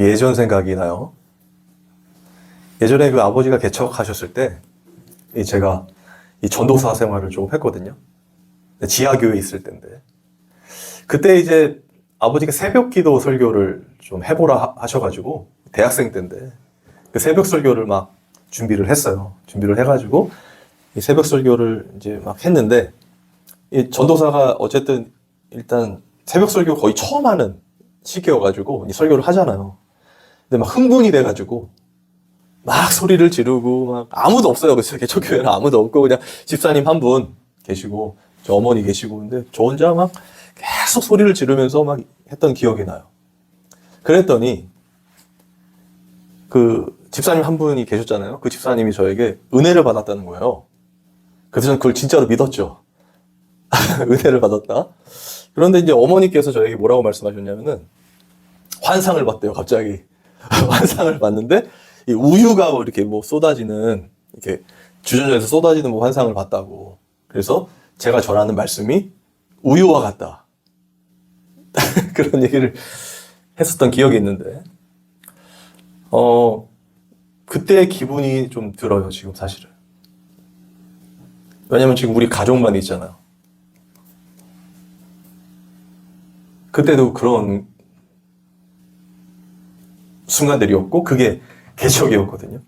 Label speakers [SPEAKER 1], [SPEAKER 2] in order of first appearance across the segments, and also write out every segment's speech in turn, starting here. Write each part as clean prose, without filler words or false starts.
[SPEAKER 1] 예전 생각이 나요. 예전에 그 아버지가 개척하셨을 때, 제가 이 전도사 생활을 좀 했거든요. 지하교회에 있을 때인데. 그때 이제 아버지가 새벽 기도 설교를 좀 해보라 하셔가지고, 대학생 때인데, 그 새벽 설교를 막 준비를 했어요. 준비를 해가지고, 이 새벽 설교를 이제 막 했는데, 이 전도사가 어쨌든 일단 새벽 설교 거의 처음 하는 시기여가지고, 이 설교를 하잖아요. 근데 막 흥분이 돼가지고, 막 소리를 지르고 막 아무도 없어요. 그 개척교회는 아무도 없고 그냥 집사님 한 분 계시고 저 어머니 계시고 근데 저 혼자 막 계속 소리를 지르면서 막 했던 기억이 나요. 그랬더니 그 집사님 한 분이 계셨잖아요. 그 집사님이 저에게 은혜를 받았다는 거예요. 그래서 저는 그걸 진짜로 믿었죠. 은혜를 받았다. 그런데 이제 어머니께서 저에게 뭐라고 말씀하셨냐면은 환상을 봤대요. 갑자기 환상을 봤는데 이 우유가 뭐 이렇게 뭐 쏟아지는 이렇게 주전자에서 쏟아지는 뭐 환상을 봤다고. 그래서 제가 전하는 말씀이 우유와 같다. 그런 얘기를 했었던 기억이 있는데 그때의 기분이 좀 들어요. 지금 사실은. 왜냐면 지금 우리 가족만 있잖아요. 그때도 그런 순간들이었고 그게 개척이었거든요.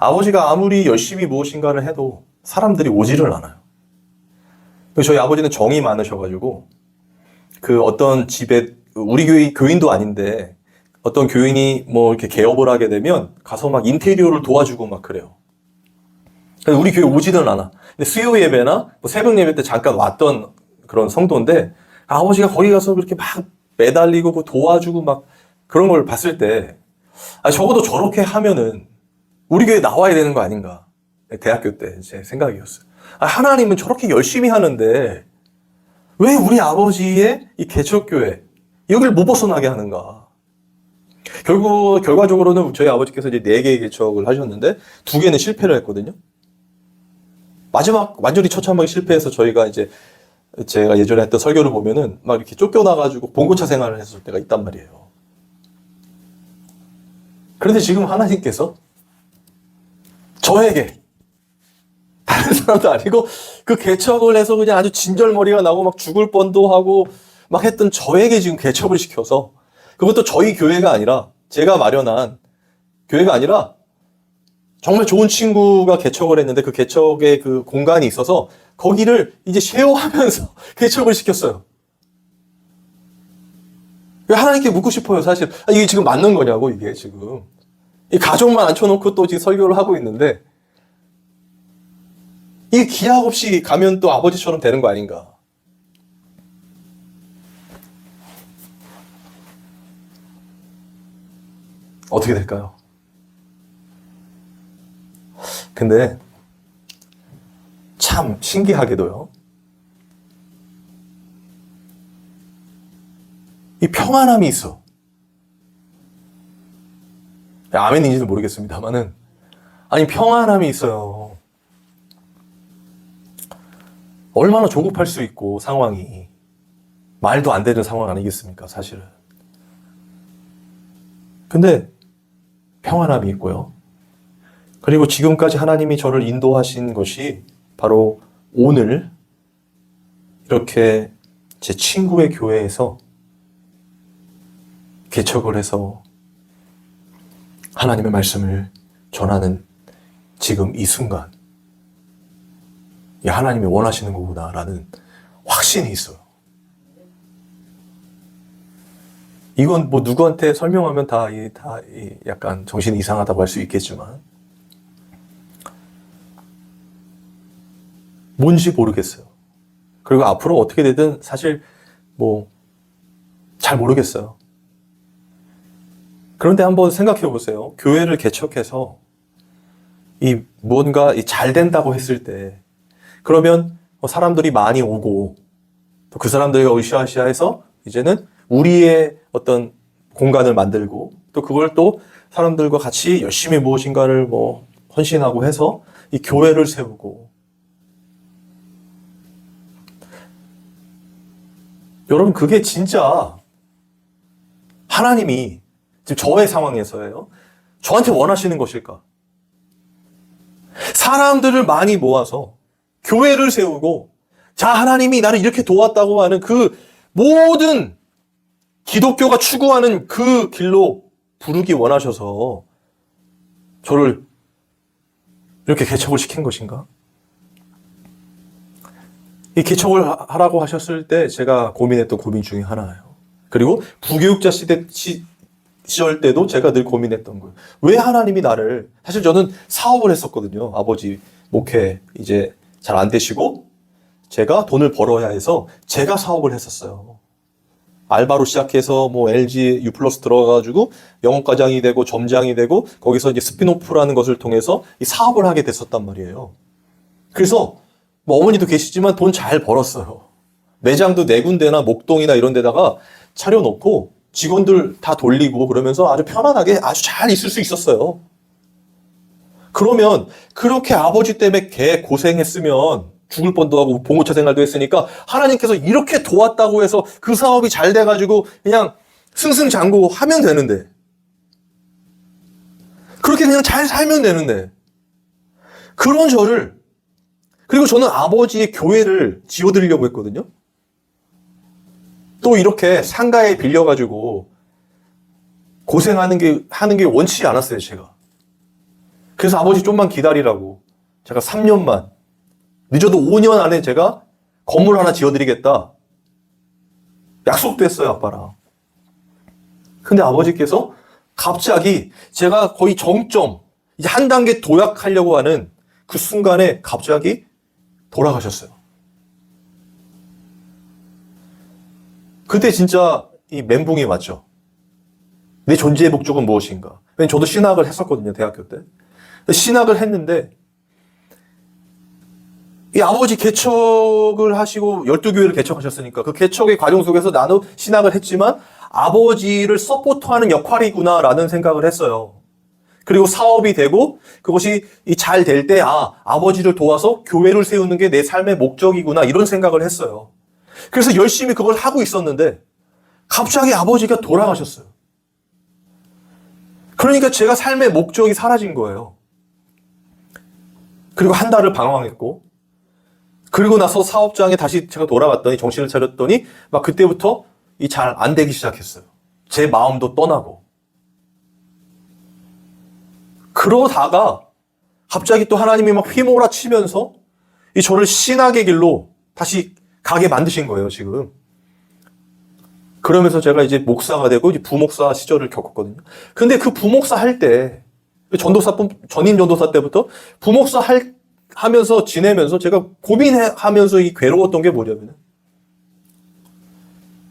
[SPEAKER 1] 아버지가 아무리 열심히 무엇인가를 해도 사람들이 오지를 않아요. 저희 아버지는 정이 많으셔가지고 그 어떤 집에 우리 교회 교인도 아닌데 어떤 교인이 뭐 이렇게 개업을 하게 되면 가서 막 인테리어를 도와주고 막 그래요. 근데 우리 교회 오지는 않아. 근데 수요 예배나 뭐 새벽 예배 때 잠깐 왔던 그런 성도인데 아버지가 거기 가서 그렇게 막 매달리고 그 도와주고 막 그런 걸 봤을 때 적어도 저렇게 하면은 우리 교회 나와야 되는 거 아닌가. 대학교 때 제 생각이었어요. 하나님은 저렇게 열심히 하는데 왜 우리 아버지의 이 개척교회 여기를 못 벗어나게 하는가. 결과적으로는 저희 아버지께서 이제 4개의 개척을 하셨는데 2개는 실패를 했거든요. 마지막 완전히 처참하게 실패해서 저희가 이제 제가 예전에 했던 설교를 보면은 막 이렇게 쫓겨나가지고 봉고차 생활을 했을 때가 있단 말이에요. 그런데 지금 하나님께서 저에게 다른 사람도 아니고 그 개척을 해서 그냥 아주 진절머리가 나고 막 죽을 뻔도 하고 막 했던 저에게 지금 개척을 시켜서 그것도 저희 교회가 아니라 제가 마련한 교회가 아니라 정말 좋은 친구가 개척을 했는데 그 개척의 그 공간이 있어서 거기를 이제 쉐어하면서 개척을 시켰어요. 하나님께 묻고 싶어요, 사실. 이게 지금 맞는 거냐고, 이게 지금. 이 가족만 앉혀놓고 또 지금 설교를 하고 있는데, 이게 기약 없이 가면 또 아버지처럼 되는 거 아닌가. 어떻게 될까요? 근데, 참 신기하게도요. 이 평안함이 있어. 아멘인지는 모르겠습니다만은, 아니, 평안함이 있어요. 얼마나 조급할 수 있고, 상황이. 말도 안 되는 상황 아니겠습니까, 사실은. 근데, 평안함이 있고요. 그리고 지금까지 하나님이 저를 인도하신 것이 바로 오늘 이렇게 제 친구의 교회에서 개척을 해서 하나님의 말씀을 전하는 지금 이 순간, 하나님이 원하시는 거구나라는 확신이 있어요. 이건 뭐 누구한테 설명하면 다 약간 정신이 이상하다고 할 수 있겠지만, 뭔지 모르겠어요. 그리고 앞으로 어떻게 되든 사실 뭐 잘 모르겠어요. 그런데 한번 생각해 보세요. 교회를 개척해서 이 뭔가 잘 된다고 했을 때 그러면 사람들이 많이 오고 또 그 사람들과 으쌰으쌰해서 이제는 우리의 어떤 공간을 만들고 또 그걸 또 사람들과 같이 열심히 무엇인가를 뭐 헌신하고 해서 이 교회를 세우고 여러분 그게 진짜 하나님이 지금 저의 상황에서예요. 저한테 원하시는 것일까? 사람들을 많이 모아서 교회를 세우고, 자, 하나님이 나를 이렇게 도왔다고 하는 그 모든 기독교가 추구하는 그 길로 부르기 원하셔서 저를 이렇게 개척을 시킨 것인가? 이 개척을 하라고 하셨을 때 제가 고민했던 고민 중에 하나예요. 그리고 부교육자 시절 때도 제가 늘 고민했던 거예요. 왜 하나님이 나를, 사실 저는 사업을 했었거든요. 아버지 목회 이제 잘 안 되시고 제가 돈을 벌어야 해서 제가 사업을 했었어요. 알바로 시작해서 뭐 LG U+ 들어가가지고 영업과장이 되고 점장이 되고 거기서 이제 스피노프라는 것을 통해서 이 사업을 하게 됐었단 말이에요. 그래서 뭐 어머니도 계시지만 돈 잘 벌었어요. 매장도 네 군데나 목동이나 이런 데다가 차려놓고 직원들 다 돌리고 그러면서 아주 편안하게 아주 잘 있을 수 있었어요. 그러면 그렇게 아버지 때문에 개 고생했으면 죽을 뻔도 하고 봉고차 생활도 했으니까 하나님께서 이렇게 도왔다고 해서 그 사업이 잘 돼가지고 그냥 승승장구 하면 되는데, 그렇게 그냥 잘 살면 되는데, 그런 저를, 그리고 저는 아버지의 교회를 지어드리려고 했거든요. 또 이렇게 상가에 빌려가지고 하는 게 원치 않았어요, 제가. 그래서 아버지 좀만 기다리라고 제가 3년만, 늦어도 5년 안에 제가 건물 하나 지어드리겠다 약속도 했어요, 아빠랑. 근데 아버지께서 갑자기 제가 거의 정점, 이제 한 단계 도약하려고 하는 그 순간에 갑자기 돌아가셨어요. 그때 진짜 이 멘붕이 왔죠. 내 존재의 목적은 무엇인가? 왜냐면 저도 신학을 했었거든요, 대학교 때. 신학을 했는데 이 아버지 개척을 하시고 12교회를 개척하셨으니까 그 개척의 과정 속에서 나도 신학을 했지만 아버지를 서포트하는 역할이구나라는 생각을 했어요. 그리고 사업이 되고 그것이 잘 될 때 아버지를 도와서 교회를 세우는 게 내 삶의 목적이구나 이런 생각을 했어요. 그래서 열심히 그걸 하고 있었는데 갑자기 아버지가 돌아가셨어요. 그러니까 제가 삶의 목적이 사라진 거예요. 그리고 한 달을 방황했고, 그리고 나서 사업장에 다시 제가 돌아갔더니 정신을 차렸더니 막 그때부터 잘 안 되기 시작했어요. 제 마음도 떠나고. 그러다가 갑자기 또 하나님이 막 휘몰아치면서 저를 신학의 길로 다시 가게 만드신 거예요, 지금. 그러면서 제가 이제 목사가 되고 이제 부목사 시절을 겪었거든요. 근데 그 부목사 할 때, 전임 전도사 때부터 부목사 하면서 지내면서 제가 고민하면서 괴로웠던 게 뭐냐면,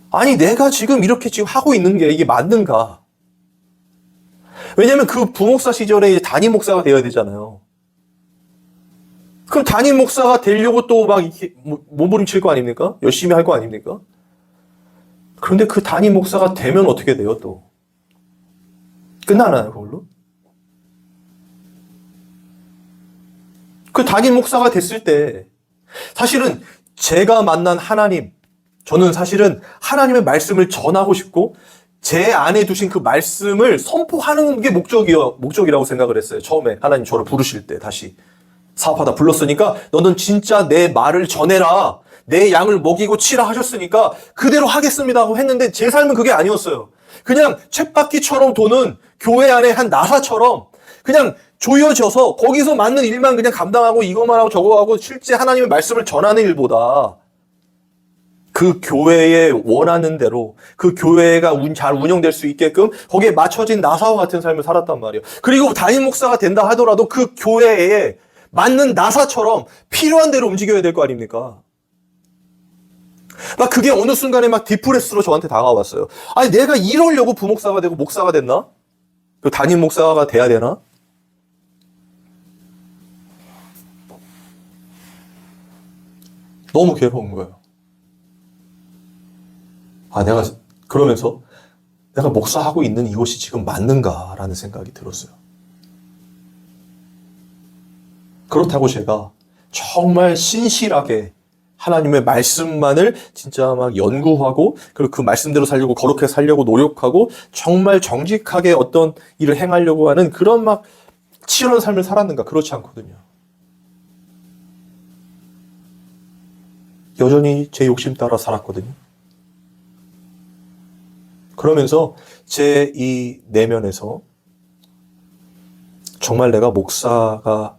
[SPEAKER 1] 아니, 내가 지금 이렇게 지금 하고 있는 게 이게 맞는가? 왜냐면 그 부목사 시절에 이제 담임 목사가 되어야 되잖아요. 그럼 담임 목사가 되려고 또 막 이렇게 몸부림칠 거 아닙니까? 열심히 할 거 아닙니까? 그런데 그 담임 목사가 되면 어떻게 돼요, 또? 끝나나요, 그걸로? 그 담임 목사가 됐을 때, 사실은 제가 만난 하나님, 저는 사실은 하나님의 말씀을 전하고 싶고, 제 안에 두신 그 말씀을 선포하는 게 목적이라고 생각을 했어요. 처음에 하나님 저를 부르실 때 다시 사업하다 불렀으니까 너는 진짜 내 말을 전해라. 내 양을 먹이고 치라 하셨으니까 그대로 하겠습니다 하고 했는데 제 삶은 그게 아니었어요. 그냥 쳇바퀴처럼 도는 교회 안에 한 나사처럼 그냥 조여져서 거기서 맞는 일만 그냥 감당하고 이것만 하고 저거 하고 실제 하나님의 말씀을 전하는 일보다 그 교회에 원하는 대로 그 교회가 잘 운영될 수 있게끔 거기에 맞춰진 나사와 같은 삶을 살았단 말이에요. 그리고 담임 목사가 된다 하더라도 그 교회에 맞는 나사처럼 필요한 대로 움직여야 될 거 아닙니까? 막 그게 어느 순간에 막 디프레스로 저한테 다가왔어요. 아니, 내가 이러려고 부목사가 되고 목사가 됐나? 그 담임 목사가 돼야 되나? 너무 괴로운 거예요. 그러면서 내가 목사하고 있는 이곳이 지금 맞는가라는 생각이 들었어요. 그렇다고 제가 정말 신실하게 하나님의 말씀만을 진짜 막 연구하고 그리고 그 말씀대로 살려고 거룩하게 살려고 노력하고 정말 정직하게 어떤 일을 행하려고 하는 그런 막 치열한 삶을 살았는가? 그렇지 않거든요. 여전히 제 욕심 따라 살았거든요. 그러면서 제 이 내면에서 정말 내가 목사가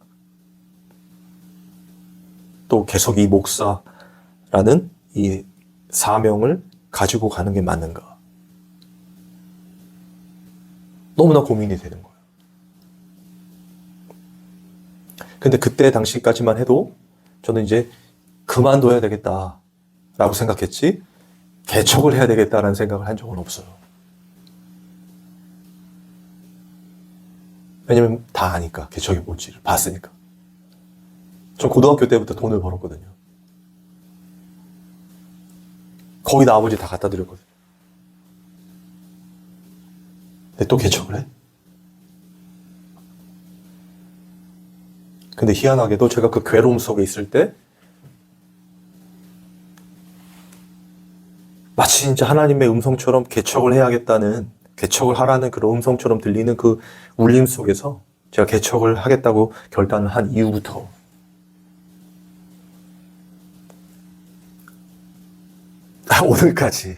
[SPEAKER 1] 또 계속 이 목사라는 이 사명을 가지고 가는 게 맞는가? 너무나 고민이 되는 거예요. 근데 그때 당시까지만 해도 저는 이제 그만둬야 되겠다라고 생각했지 개척을 해야 되겠다라는 생각을 한 적은 없어요. 왜냐면 다 아니까, 개척이 뭔지를 봤으니까. 저 고등학교 때부터 돈을 벌었거든요. 거기다 아버지 다 갖다 드렸거든요. 근데 또 개척을 해? 근데 희한하게도 제가 그 괴로움 속에 있을 때 마치 진짜 하나님의 음성처럼 개척을 해야겠다는, 개척을 하라는 그런 음성처럼 들리는 그 울림 속에서 제가 개척을 하겠다고 결단을 한 이후부터 오늘까지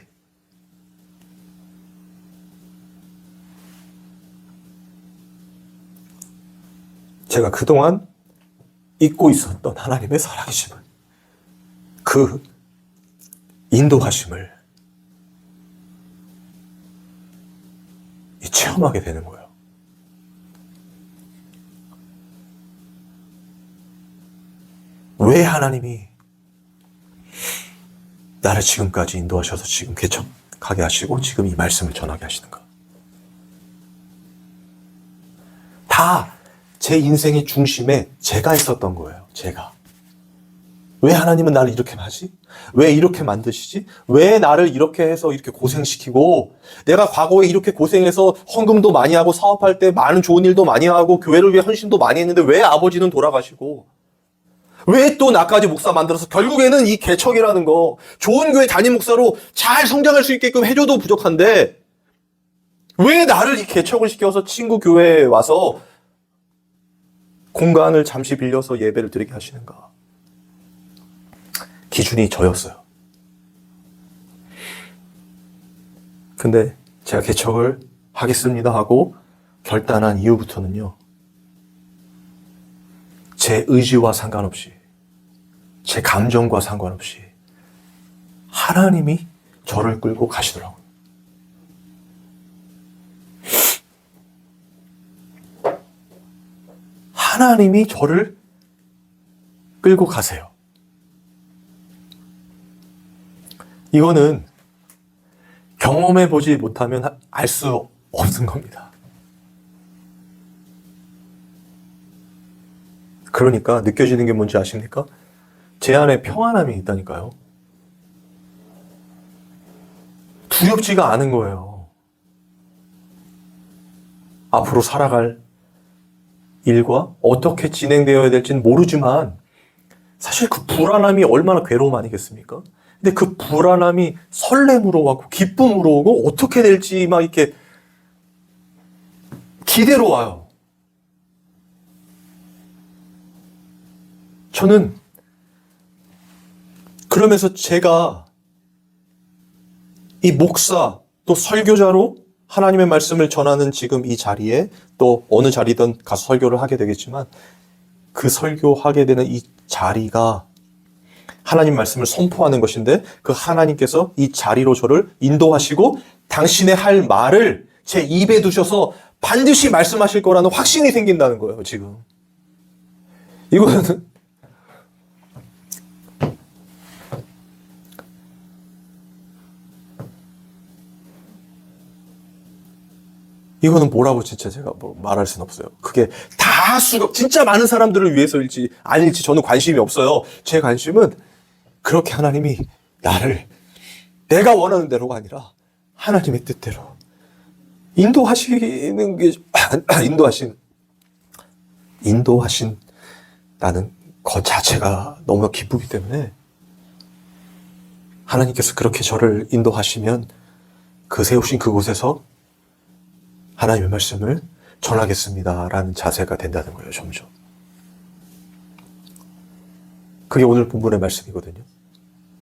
[SPEAKER 1] 제가 그동안 잊고 있었던 하나님의 살아계심을, 그 인도하심을 체험하게 되는 거예요. 왜 하나님이 나를 지금까지 인도하셔서 지금 개척하게 하시고 지금 이 말씀을 전하게 하시는가? 다 제 인생의 중심에 제가 있었던 거예요. 제가. 왜 하나님은 나를 이렇게 하지? 왜 이렇게 만드시지? 왜 나를 이렇게 해서 이렇게 고생시키고, 내가 과거에 이렇게 고생해서 헌금도 많이 하고 사업할 때 많은 좋은 일도 많이 하고 교회를 위해 헌신도 많이 했는데 왜 아버지는 돌아가시고, 왜 또 나까지 목사 만들어서 결국에는 이 개척이라는 거, 좋은 교회 담임 목사로 잘 성장할 수 있게끔 해줘도 부족한데 왜 나를 이 개척을 시켜서 친구 교회에 와서 공간을 잠시 빌려서 예배를 드리게 하시는가? 기준이 저였어요. 근데 제가 개척을 하겠습니다 하고 결단한 이후부터는요, 제 의지와 상관없이, 제 감정과 상관없이 하나님이 저를 끌고 가시더라고요. 하나님이 저를 끌고 가세요. 이거는 경험해보지 못하면 알 수 없는 겁니다. 그러니까 느껴지는 게 뭔지 아십니까? 제 안에 평안함이 있다니까요. 두렵지가 않은 거예요. 앞으로 살아갈 일과 어떻게 진행되어야 될지는 모르지만 사실 그 불안함이 얼마나 괴로움 아니겠습니까? 근데 그 불안함이 설렘으로 오고 기쁨으로 오고 어떻게 될지 막 이렇게 기대로 와요. 저는 그러면서 제가 이 목사 또 설교자로 하나님의 말씀을 전하는 지금 이 자리에, 또 어느 자리든 가서 설교를 하게 되겠지만 그 설교하게 되는 이 자리가 하나님 말씀을 선포하는 것인데, 그 하나님께서 이 자리로 저를 인도하시고 당신의 할 말을 제 입에 두셔서 반드시 말씀하실 거라는 확신이 생긴다는 거예요, 지금. 이거는 뭐라고 진짜 제가 뭐 말할 수는 없어요. 그게 다 진짜 많은 사람들을 위해서일지 아닐지 저는 관심이 없어요. 제 관심은 그렇게 하나님이 나를 내가 원하는 대로가 아니라 하나님의 뜻대로 인도하시는 게, 인도하신다는 것 자체가 너무 기쁘기 때문에 하나님께서 그렇게 저를 인도하시면 그 세우신 그곳에서 하나님의 말씀을 전하겠습니다라는 자세가 된다는 거예요, 점점. 그게 오늘 본문의 말씀이거든요.